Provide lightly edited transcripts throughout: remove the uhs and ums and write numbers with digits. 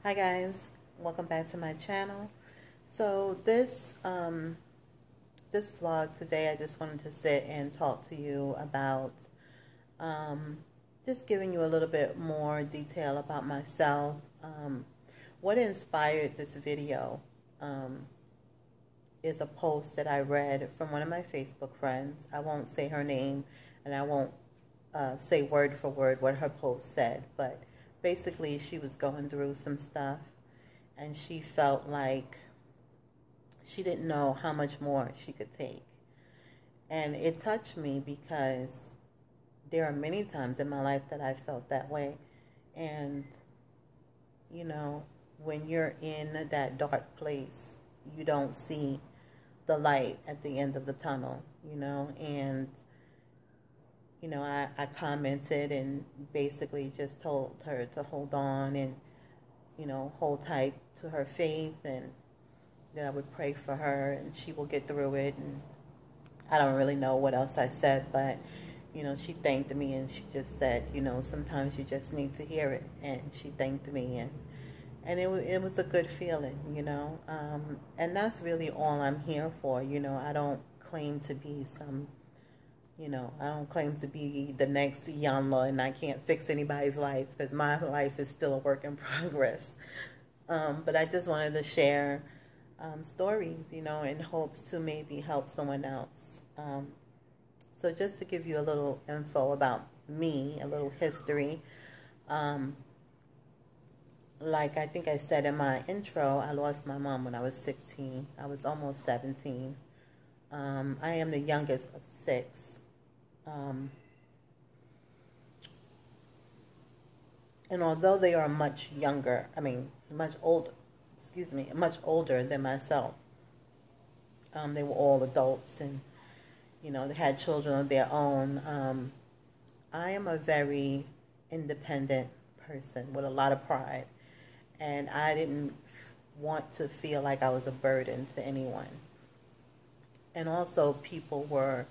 Hi guys, welcome back to my channel. So this vlog today, I just wanted to sit and talk to you about um, just giving you a little bit more detail about myself. What inspired this video is a post that I read from one of my Facebook friends. I won't say her name, and I won't say word for word what her post said, but basically she was going through some stuff and she felt like she didn't know how much more she could take. And it touched me because there are many times in my life that I felt that way. And, you know, when you're in that dark place, you don't see the light at the end of the tunnel, and I commented and basically just told her to hold on and, hold tight to her faith, and that I would pray for her and she will get through it. And I don't really know what else I said, but, she thanked me and she just said, sometimes you just need to hear it. And she thanked me, and it was a good feeling, and that's really all I'm here for. I don't claim to be I don't claim to be the next Iyanla, and I can't fix anybody's life because my life is still a work in progress. But I just wanted to share stories, in hopes to maybe help someone else. So just to give you a little info about me, a little history. Like I think I said in my intro, I lost my mom when I was 16. I was almost 17. I am the youngest of six. And although they are much older than myself, they were all adults and, they had children of their own. I am a very independent person with a lot of pride, and I didn't want to feel like I was a burden to anyone. And also people were,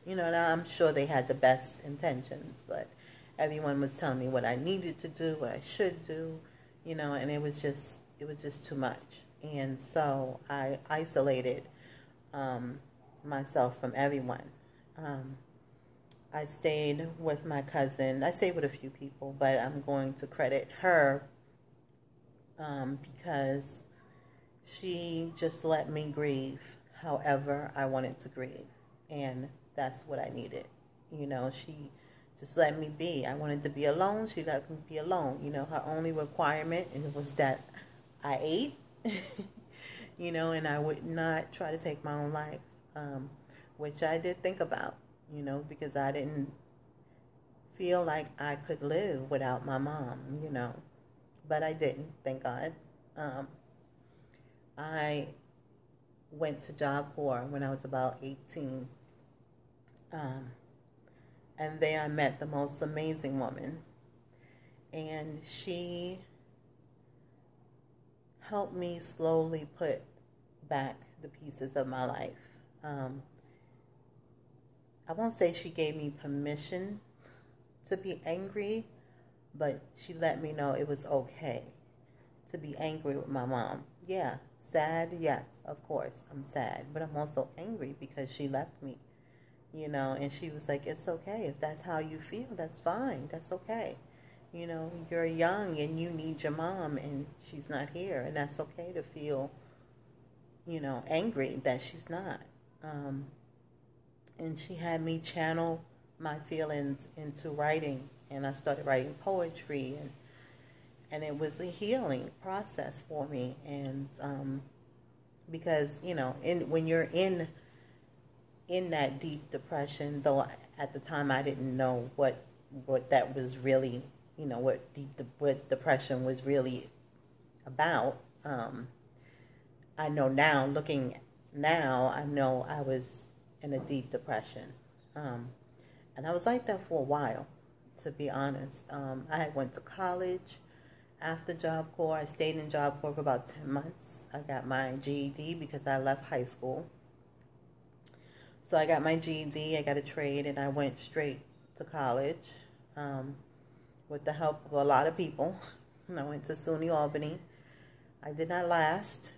and I'm sure they had the best intentions, but everyone was telling me what I needed to do, what I should do, and it was just too much. And so I isolated myself from everyone. I stayed with my cousin. I stayed with a few people, but I'm going to credit her because she just let me grieve however I wanted to grieve. And that's what I needed. She just let me be. I wanted to be alone. She let me be alone. Her only requirement was that I ate, and I would not try to take my own life, which I did think about, because I didn't feel like I could live without my mom, but I didn't, thank God. I went to Job Corps when I was about 18. And there I met the most amazing woman. And she helped me slowly put back the pieces of my life. I won't say she gave me permission to be angry, but she let me know it was okay to be angry with my mom. Yeah, sad, yes, of course, I'm sad, but I'm also angry because she left me, and she was like, it's okay. If that's how you feel, that's fine. That's okay. You're young and you need your mom and she's not here, and that's okay to feel, angry that she's not. And she had me channel my feelings into writing, and I started writing poetry, and it was a healing process for me. And because when you're in that deep depression, though at the time I didn't know what that was really, what depression was really about. I know now, looking now, I know I was in a deep depression. And I was like that for a while, to be honest. I had went to college after Job Corps. I stayed in Job Corps for about 10 months. I got my GED because I left high school. So I got my GED, I got a trade, and I went straight to college. with the help of a lot of people. I went to SUNY Albany. I did not last.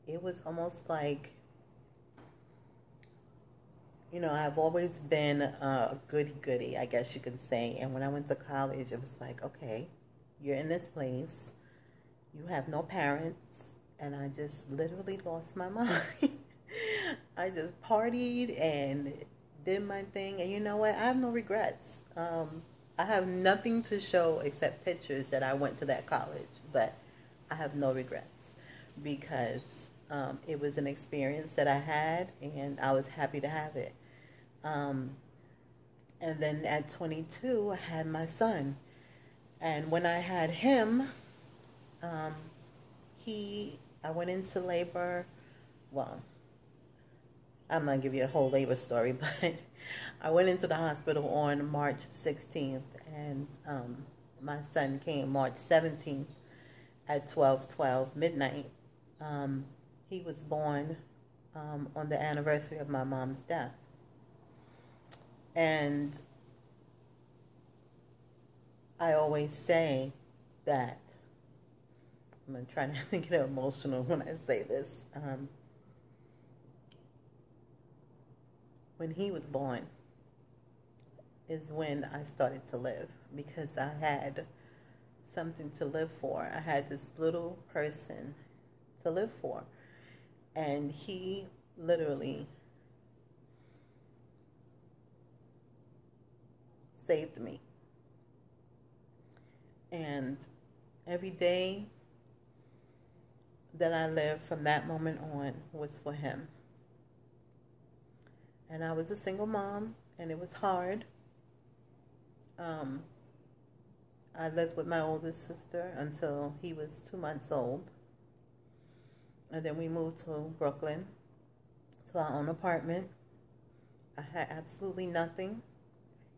It was almost like, I've always been a goody, I guess you could say. And when I went to college, it was like, okay, you're in this place. You have no parents. And I just literally lost my mind. I just partied and did my thing. And you know what? I have no regrets. I have nothing to show except pictures that I went to that college. But I have no regrets because it was an experience that I had, and I was happy to have it. And then at 22, I had my son. And when I had him, I went into labor. Well, I'm going to give you a whole labor story, but I went into the hospital on March 16th, and my son came March 17th at 12:12 midnight. He was born on the anniversary of my mom's death. And I always say that, I'm going to try not to get emotional when I say this. When he was born is when I started to live, because I had something to live for. I had this little person to live for. And he literally saved me. And every day that I lived from that moment on was for him. And I was a single mom, and it was hard. I lived with my oldest sister until he was 2 months old. And then we moved to Brooklyn, to our own apartment. I had absolutely nothing.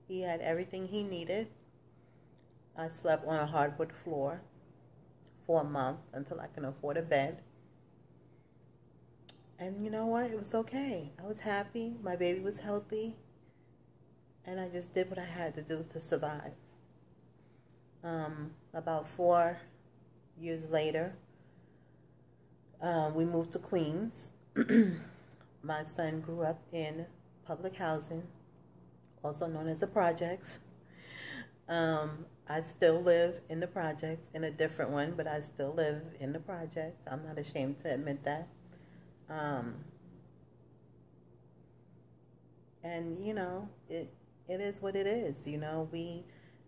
He had everything he needed. I slept on a hardwood floor for a month until I can afford a bed. And you know what? It was okay. I was happy. My baby was healthy. And I just did what I had to do to survive. About 4 years later, we moved to Queens. My son grew up in public housing, also known as the projects. I still live in the projects, in a different one, but I still live in the projects. I'm not ashamed to admit that. And it is what it is. We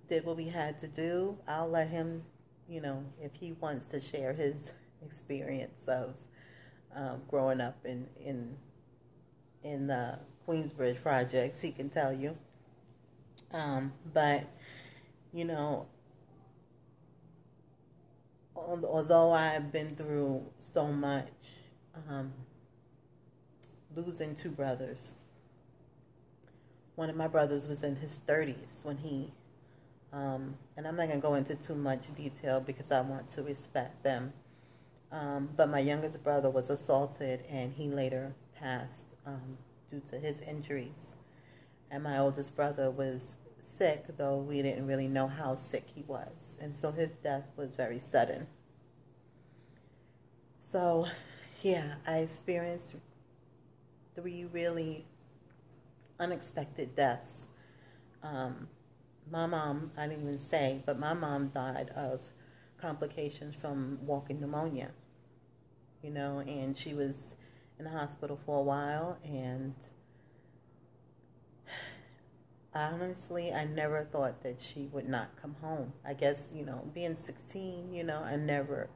did what we had to do. I'll let him, if he wants to share his experience of growing up in the Queensbridge projects, he can tell you. But although I've been through so much, losing 2 brothers. One of my brothers was in his 30s when he, and I'm not going to go into too much detail because I want to respect them. But my youngest brother was assaulted, and he later passed due to his injuries. And my oldest brother was sick, though we didn't really know how sick he was. And so his death was very sudden. So, yeah, I experienced 3 really unexpected deaths. My mom, I didn't even say, but my mom died of complications from walking pneumonia. And she was in the hospital for a while, and honestly, I never thought that she would not come home. I guess, being 16, I never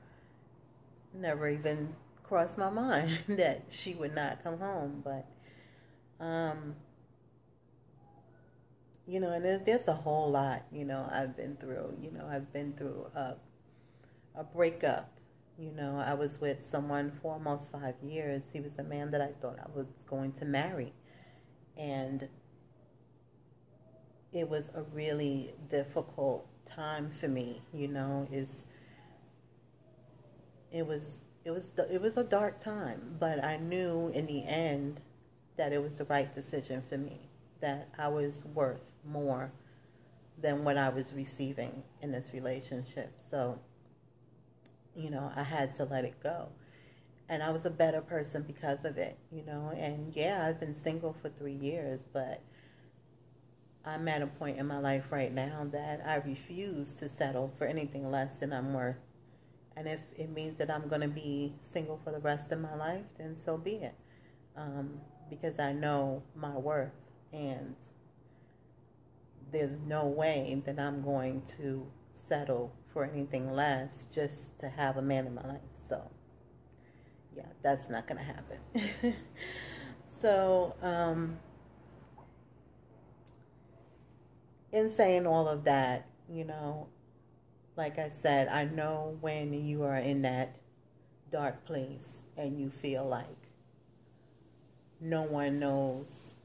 even crossed my mind that she would not come home. But, and there's a whole lot, I've been through. I've been through a breakup. I was with someone for almost 5 years. He was the man that I thought I was going to marry. And it was a really difficult time for me, It was a dark time, but I knew in the end that it was the right decision for me, that I was worth more than what I was receiving in this relationship. So, I had to let it go. And I was a better person because of it, And yeah, I've been single for 3 years, but I'm at a point in my life right now that I refuse to settle for anything less than I'm worth. And if it means that I'm going to be single for the rest of my life, then so be it. Because I know my worth, and there's no way that I'm going to settle for anything less just to have a man in my life. So, yeah, that's not going to happen. So, in saying all of that, like I said, I know when you are in that dark place and you feel like no one knows,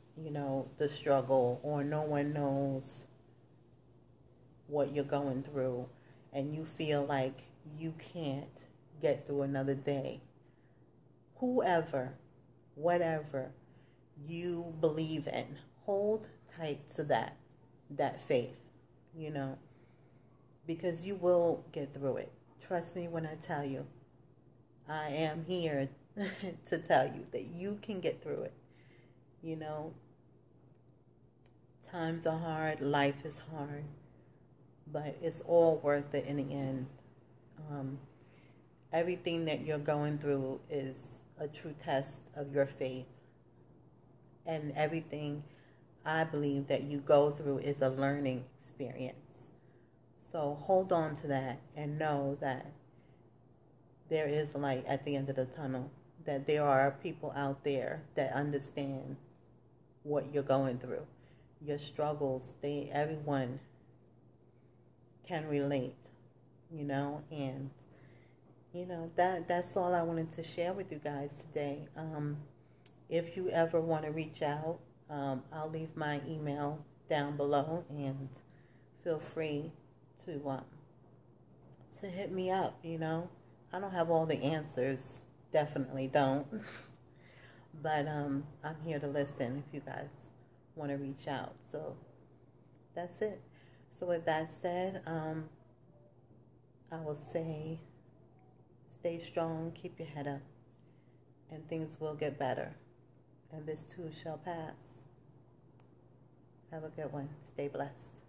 the struggle, or no one knows what you're going through, and you feel like you can't get through another day. Whoever, whatever you believe in, hold tight to that faith, because you will get through it. Trust me when I tell you. I am here to tell you that you can get through it. Times are hard, life is hard, but it's all worth it in the end. Everything that you're going through is a true test of your faith. And everything I believe that you go through is a learning experience. So hold on to that and know that there is light at the end of the tunnel, that there are people out there that understand what you're going through. Your struggles, everyone can relate, and that's all I wanted to share with you guys today. If you ever want to reach out, I'll leave my email down below, and feel free to hit me up. I don't have all the answers, definitely don't. But I'm here to listen if you guys want to reach out. So that's it. So with that said, I will say stay strong, keep your head up, and things will get better. And this too shall pass. Have a good one. Stay blessed.